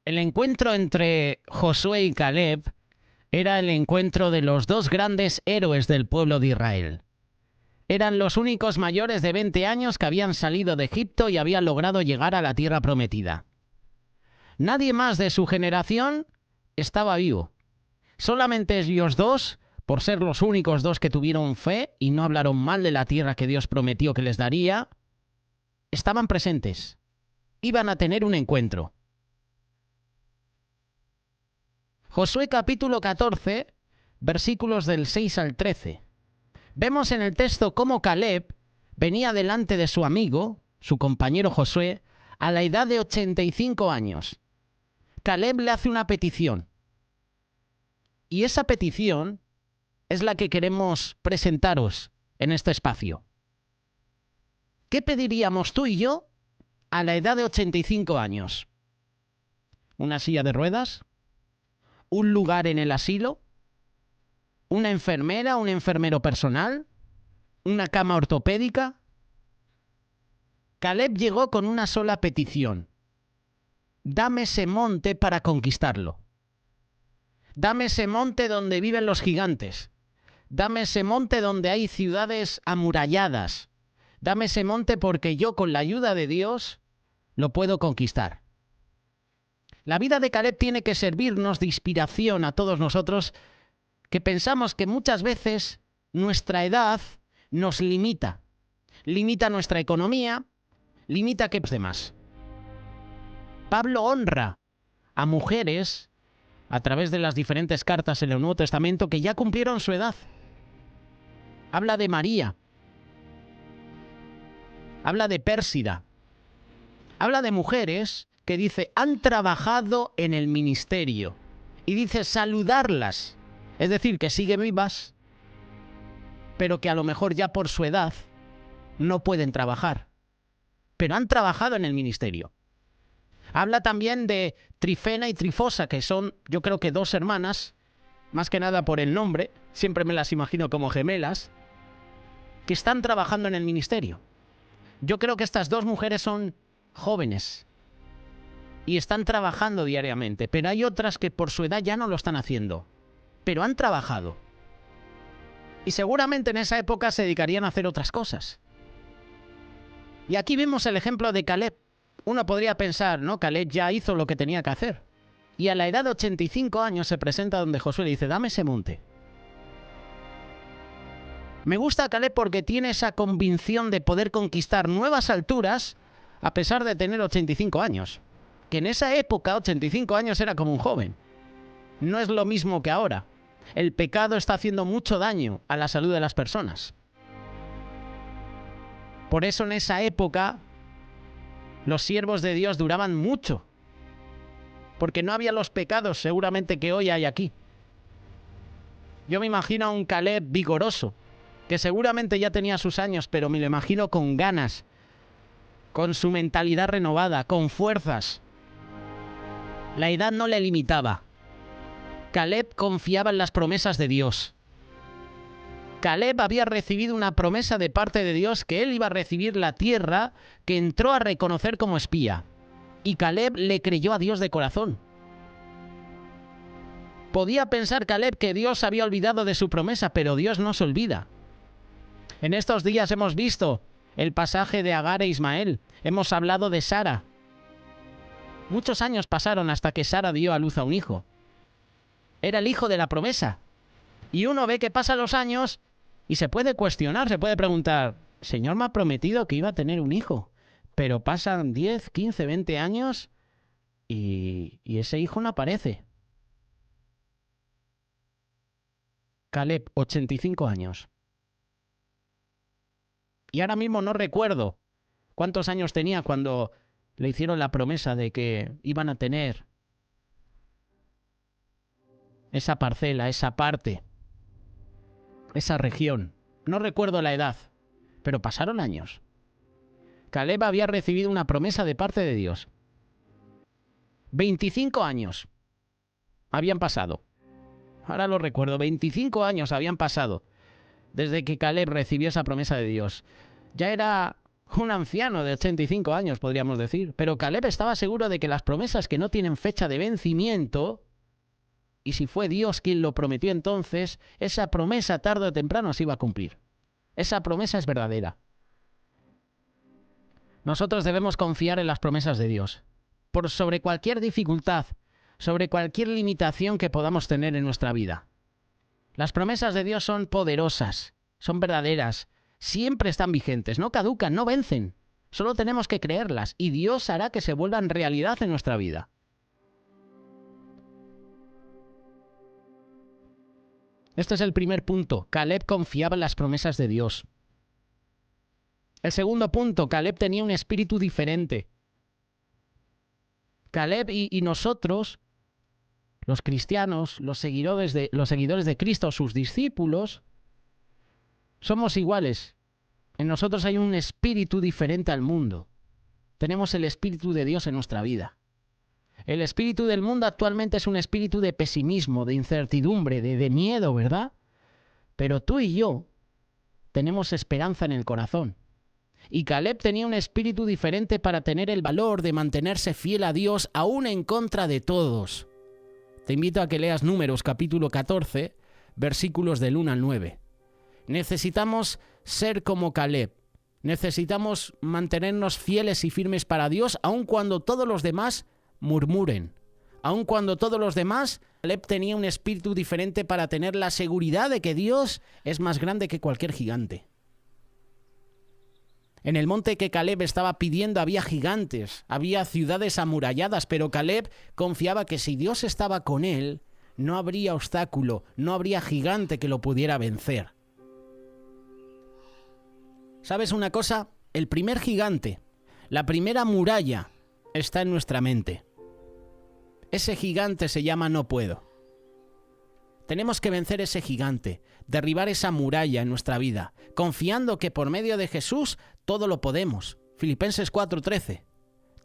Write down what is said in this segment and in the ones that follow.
El encuentro entre Josué y Caleb era el encuentro de los dos grandes héroes del pueblo de Israel. Eran los únicos mayores de 20 años que habían salido de Egipto y habían logrado llegar a la tierra prometida. Nadie más de su generación estaba vivo. Solamente ellos dos, por ser los únicos dos que tuvieron fe y no hablaron mal de la tierra que Dios prometió que les daría, estaban presentes. Iban a tener un encuentro. Josué capítulo 14, versículos del 6 al 13. Vemos en el texto cómo Caleb venía delante de su amigo, su compañero Josué, a la edad de 85 años. Caleb le hace una petición. Y esa petición es la que queremos presentaros en este espacio. ¿Qué pediríamos tú y yo a la edad de 85 años? ¿Una silla de ruedas? ¿Un lugar en el asilo? ¿Una enfermera, un enfermero personal? ¿Una cama ortopédica? Caleb llegó con una sola petición. Dame ese monte para conquistarlo. Dame ese monte donde viven los gigantes. Dame ese monte donde hay ciudades amuralladas. Dame ese monte porque yo, con la ayuda de Dios, lo puedo conquistar. La vida de Caleb tiene que servirnos de inspiración a todos nosotros que pensamos que muchas veces nuestra edad nos limita. Limita nuestra economía, limita que los demás. Pablo honra a mujeres a través de las diferentes cartas en el Nuevo Testamento que ya cumplieron su edad. Habla de María. Habla de Pérsida. Habla de mujeres que dice han trabajado en el ministerio. Y dice saludarlas. Es decir, que siguen vivas, pero que a lo mejor ya por su edad no pueden trabajar. Pero han trabajado en el ministerio. Habla también de Trifena y Trifosa, que son, yo creo que dos hermanas, más que nada por el nombre, siempre me las imagino como gemelas, que están trabajando en el ministerio. Yo creo que estas dos mujeres son jóvenes y están trabajando diariamente, pero hay otras que por su edad ya no lo están haciendo, pero han trabajado. Y seguramente en esa época se dedicarían a hacer otras cosas. Y aquí vemos el ejemplo de Caleb. Uno podría pensar, ¿no? Caleb ya hizo lo que tenía que hacer. Y a la edad de 85 años se presenta donde Josué le dice, dame ese monte. Me gusta Caleb porque tiene esa convicción de poder conquistar nuevas alturas a pesar de tener 85 años. Que en esa época 85 años era como un joven. No es lo mismo que ahora. El pecado está haciendo mucho daño a la salud de las personas. Por eso en esa época los siervos de Dios duraban mucho. Porque no había los pecados seguramente que hoy hay aquí. Yo me imagino a un Caleb vigoroso, que seguramente ya tenía sus años, pero me lo imagino con ganas, con su mentalidad renovada, con fuerzas. La edad no le limitaba. Caleb confiaba en las promesas de Dios. Caleb había recibido una promesa de parte de Dios que él iba a recibir la tierra que entró a reconocer como espía. Y Caleb le creyó a Dios de corazón. Podía pensar Caleb que Dios había olvidado de su promesa, pero Dios no se olvida. En estos días hemos visto el pasaje de Agar e Ismael. Hemos hablado de Sara. Muchos años pasaron hasta que Sara dio a luz a un hijo. Era el hijo de la promesa. Y uno ve que pasan los años y se puede cuestionar, se puede preguntar, Señor me ha prometido que iba a tener un hijo, pero pasan 10, 15, 20 años y ese hijo no aparece. Caleb, 85 años. Y ahora mismo no recuerdo cuántos años tenía cuando le hicieron la promesa de que iban a tener esa parcela, esa parte, esa región. No recuerdo la edad, pero pasaron años. Caleb había recibido una promesa de parte de Dios. 25 años habían pasado. Ahora lo recuerdo, 25 años habían pasado desde que Caleb recibió esa promesa de Dios. Ya era Un anciano de 85 años, podríamos decir. Pero Caleb estaba seguro de que las promesas que no tienen fecha de vencimiento, y si fue Dios quien lo prometió entonces, esa promesa tarde o temprano se iba a cumplir. Esa promesa es verdadera. Nosotros debemos confiar en las promesas de Dios. Por sobre cualquier dificultad, sobre cualquier limitación que podamos tener en nuestra vida. Las promesas de Dios son poderosas, son verdaderas, siempre están vigentes, no caducan, no vencen. Solo tenemos que creerlas y Dios hará que se vuelvan realidad en nuestra vida. Este es el primer punto. Caleb confiaba en las promesas de Dios. El segundo punto, Caleb tenía un espíritu diferente. Caleb y nosotros, los cristianos, los seguidores de Cristo, sus discípulos, somos iguales. En nosotros hay un espíritu diferente al mundo. Tenemos el espíritu de Dios en nuestra vida. El espíritu del mundo actualmente es un espíritu de pesimismo, de incertidumbre, de miedo, ¿verdad? Pero tú y yo tenemos esperanza en el corazón. Y Caleb tenía un espíritu diferente para tener el valor de mantenerse fiel a Dios aún en contra de todos. Te invito a que leas Números capítulo 14, versículos del 1 al 9. Necesitamos ser como Caleb. Necesitamos mantenernos fieles y firmes para Dios aun cuando todos los demás murmuren. Aun cuando todos los demás, Caleb tenía un espíritu diferente para tener la seguridad de que Dios es más grande que cualquier gigante. En el monte que Caleb estaba pidiendo había gigantes, había ciudades amuralladas, pero Caleb confiaba que si Dios estaba con él, no habría obstáculo, no habría gigante que lo pudiera vencer. ¿Sabes una cosa? El primer gigante, la primera muralla, está en nuestra mente. Ese gigante se llama no puedo. Tenemos que vencer ese gigante, derribar esa muralla en nuestra vida, confiando que por medio de Jesús todo lo podemos. Filipenses 4:13.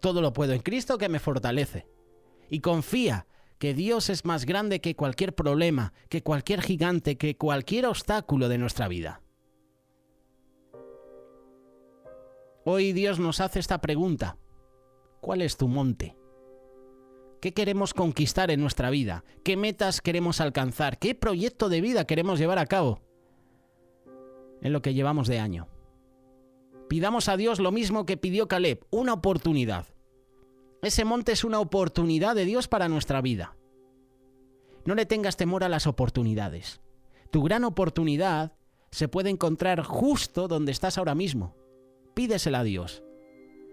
Todo lo puedo en Cristo que me fortalece. Y confía que Dios es más grande que cualquier problema, que cualquier gigante, que cualquier obstáculo de nuestra vida. Hoy Dios nos hace esta pregunta. ¿Cuál es tu monte? ¿Qué queremos conquistar en nuestra vida? ¿Qué metas queremos alcanzar? ¿Qué proyecto de vida queremos llevar a cabo en lo que llevamos de año? Pidamos a Dios lo mismo que pidió Caleb, una oportunidad. Ese monte es una oportunidad de Dios para nuestra vida. No le tengas temor a las oportunidades. Tu gran oportunidad se puede encontrar justo donde estás ahora mismo. Pídesela a Dios.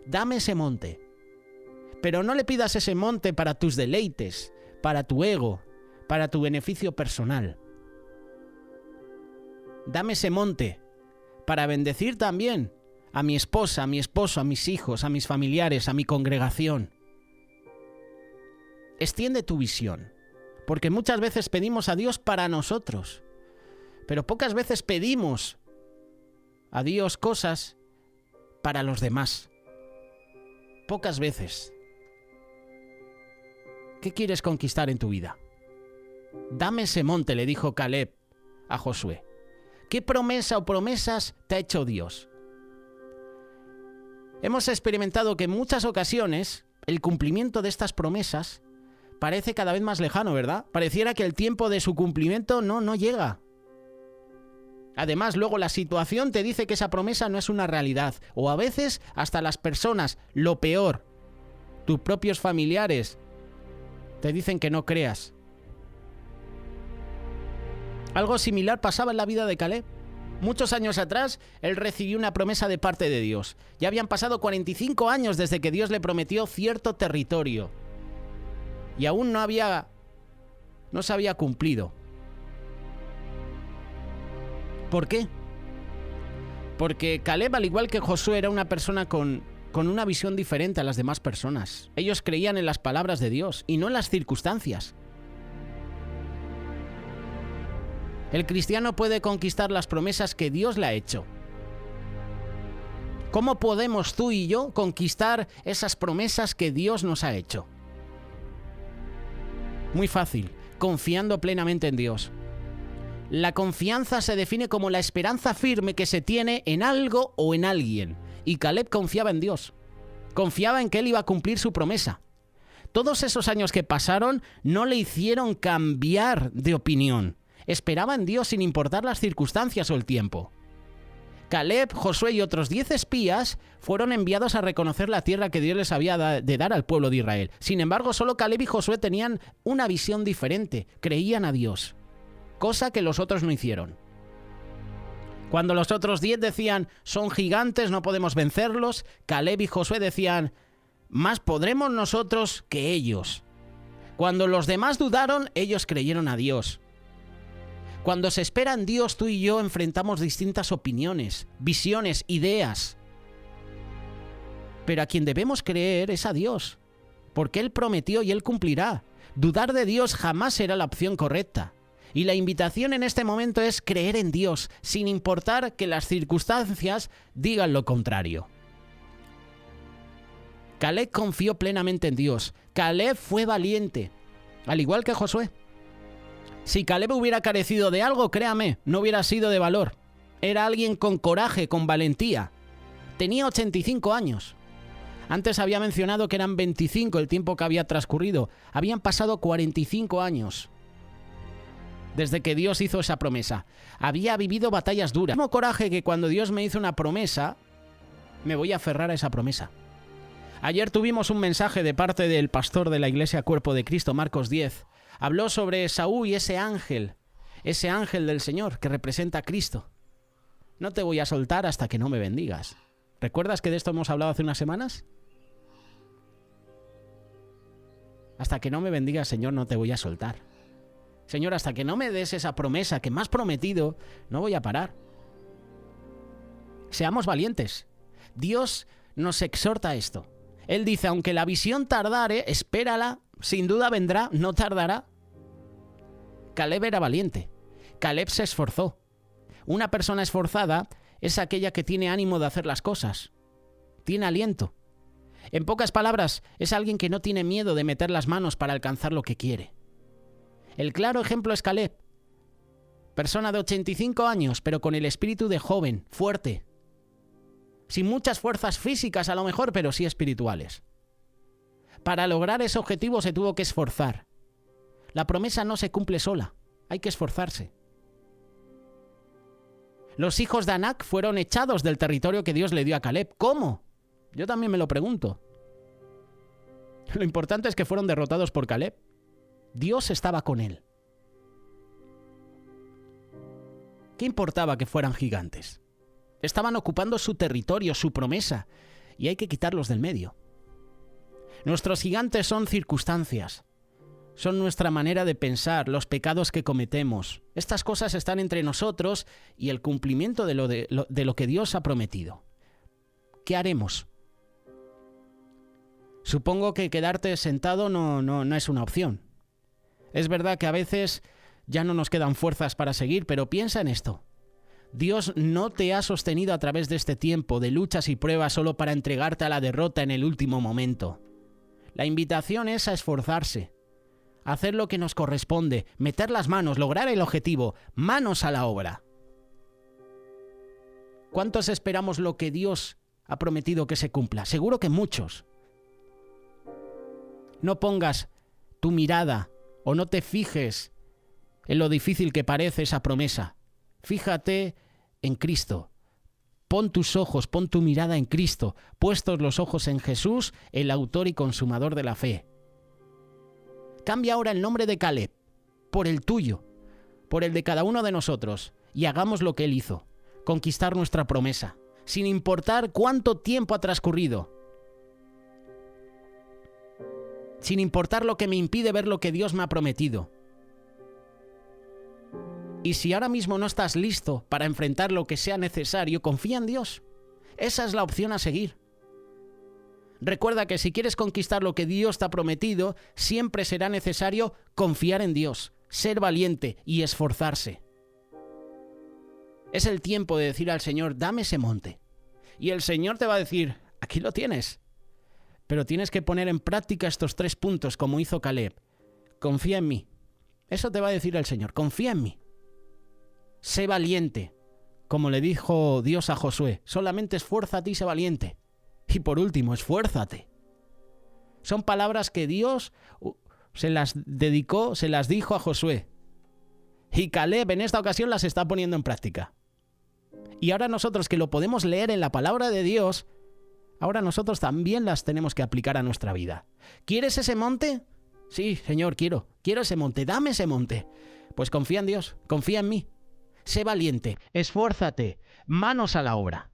Dame ese monte. Pero no le pidas ese monte para tus deleites, para tu ego, para tu beneficio personal. Dame ese monte para bendecir también a mi esposa, a mi esposo, a mis hijos, a mis familiares, a mi congregación. Extiende tu visión, porque muchas veces pedimos a Dios para nosotros, pero pocas veces pedimos a Dios cosas para los demás. Pocas veces. ¿Qué quieres conquistar en tu vida? Dame ese monte, le dijo Caleb a Josué. ¿Qué promesa o promesas te ha hecho Dios? Hemos experimentado que en muchas ocasiones el cumplimiento de estas promesas parece cada vez más lejano, ¿verdad? Pareciera que el tiempo de su cumplimiento no llega. Además, luego la situación te dice que esa promesa no es una realidad. O a veces hasta las personas, lo peor, tus propios familiares, te dicen que no creas. Algo similar pasaba en la vida de Caleb. Muchos años atrás, él recibió una promesa de parte de Dios. Ya habían pasado 45 años desde que Dios le prometió cierto territorio. Y aún no se había cumplido. ¿Por qué? Porque Caleb, al igual que Josué, era una persona con una visión diferente a las demás personas. Ellos creían en las palabras de Dios y no en las circunstancias. El cristiano puede conquistar las promesas que Dios le ha hecho. ¿Cómo podemos tú y yo conquistar esas promesas que Dios nos ha hecho? Muy fácil, confiando plenamente en Dios. La confianza se define como la esperanza firme que se tiene en algo o en alguien. y Caleb confiaba en Dios. Confiaba en que él iba a cumplir su promesa. Todos esos años que pasaron no le hicieron cambiar de opinión. Esperaba en Dios sin importar las circunstancias o el tiempo. Caleb, Josué y otros 10 espías fueron enviados a reconocer la tierra que Dios les había de dar al pueblo de Israel. Sin embargo, solo Caleb y Josué tenían una visión diferente. Creían a Dios, cosa que los otros no hicieron. Cuando los otros 10 decían, son gigantes, no podemos vencerlos, Caleb y Josué decían, más podremos nosotros que ellos. Cuando los demás dudaron, ellos creyeron a Dios. Cuando se espera en Dios, tú y yo enfrentamos distintas opiniones, visiones, ideas. Pero a quien debemos creer es a Dios, porque Él prometió y Él cumplirá. Dudar de Dios jamás será la opción correcta. Y la invitación en este momento es creer en Dios, sin importar que las circunstancias digan lo contrario. Caleb confió plenamente en Dios. Caleb fue valiente, al igual que Josué. Si Caleb hubiera carecido de algo, créame, no hubiera sido de valor. Era alguien con coraje, con valentía. Tenía 85 años. Antes había mencionado que eran 25 el tiempo que había transcurrido. Habían pasado 45 años desde que Dios hizo esa promesa. Había vivido batallas duras. El mismo coraje que cuando Dios me hizo una promesa, me voy a aferrar a esa promesa. Ayer tuvimos un mensaje de parte del pastor de la Iglesia Cuerpo de Cristo, Marcos 10. Habló sobre Esaú y ese ángel del Señor que representa a Cristo. No te voy a soltar hasta que no me bendigas. ¿Recuerdas que de esto hemos hablado hace unas semanas? Hasta que no me bendigas, Señor, no te voy a soltar. Señor, hasta que no me des esa promesa que me has prometido, no voy a parar. Seamos valientes. Dios nos exhorta a esto. Él dice, aunque la visión tardare, espérala, sin duda vendrá, no tardará. Caleb era valiente. Caleb se esforzó. Una persona esforzada es aquella que tiene ánimo de hacer las cosas. Tiene aliento. En pocas palabras, es alguien que no tiene miedo de meter las manos para alcanzar lo que quiere. El claro ejemplo es Caleb. Persona de 85 años, pero con el espíritu de joven, fuerte. Sin muchas fuerzas físicas a lo mejor, pero sí espirituales. Para lograr ese objetivo se tuvo que esforzar. La promesa no se cumple sola, hay que esforzarse. Los hijos de Anac fueron echados del territorio que Dios le dio a Caleb. ¿Cómo? Yo también me lo pregunto. Lo importante es que fueron derrotados por Caleb. Dios estaba con él. ¿Qué importaba que fueran gigantes? Estaban ocupando su territorio, su promesa, y hay que quitarlos del medio. Nuestros gigantes son circunstancias. Son nuestra manera de pensar, los pecados que cometemos. Estas cosas están entre nosotros y el cumplimiento de lo que Dios ha prometido. ¿Qué haremos? Supongo que quedarte sentado no es una opción. Es verdad que a veces ya no nos quedan fuerzas para seguir, pero piensa en esto. Dios no te ha sostenido a través de este tiempo de luchas y pruebas solo para entregarte a la derrota en el último momento. La invitación es a esforzarse, a hacer lo que nos corresponde, meter las manos, lograr el objetivo, manos a la obra. ¿Cuántos esperamos lo que Dios ha prometido que se cumpla? Seguro que muchos. No pongas tu mirada o no te fijes en lo difícil que parece esa promesa. Fíjate en Cristo. Pon tus ojos, pon tu mirada en Cristo, puestos los ojos en Jesús, el autor y consumador de la fe. Cambia ahora el nombre de Caleb por el tuyo, por el de cada uno de nosotros, y hagamos lo que él hizo, conquistar nuestra promesa, sin importar cuánto tiempo ha transcurrido, sin importar lo que me impide ver lo que Dios me ha prometido. Y si ahora mismo no estás listo para enfrentar lo que sea necesario, confía en Dios. Esa es la opción a seguir. Recuerda que si quieres conquistar lo que Dios te ha prometido, siempre será necesario confiar en Dios, ser valiente y esforzarse. Es el tiempo de decir al Señor, dame ese monte. Y el Señor te va a decir, aquí lo tienes. Pero tienes que poner en práctica estos 3 puntos como hizo Caleb. Confía en mí. Eso te va a decir el Señor, confía en mí. Sé valiente, como le dijo Dios a Josué, solamente esfuérzate y sé valiente. Y por último, esfuérzate. Son palabras que Dios se las dedicó, se las dijo a Josué. Y Caleb en esta ocasión las está poniendo en práctica. Y ahora nosotros que lo podemos leer en la palabra de Dios, ahora nosotros también las tenemos que aplicar a nuestra vida. ¿Quieres ese monte? Sí, Señor, quiero ese monte, dame ese monte. Pues confía en Dios, confía en mí. Sé valiente, esfuérzate, manos a la obra.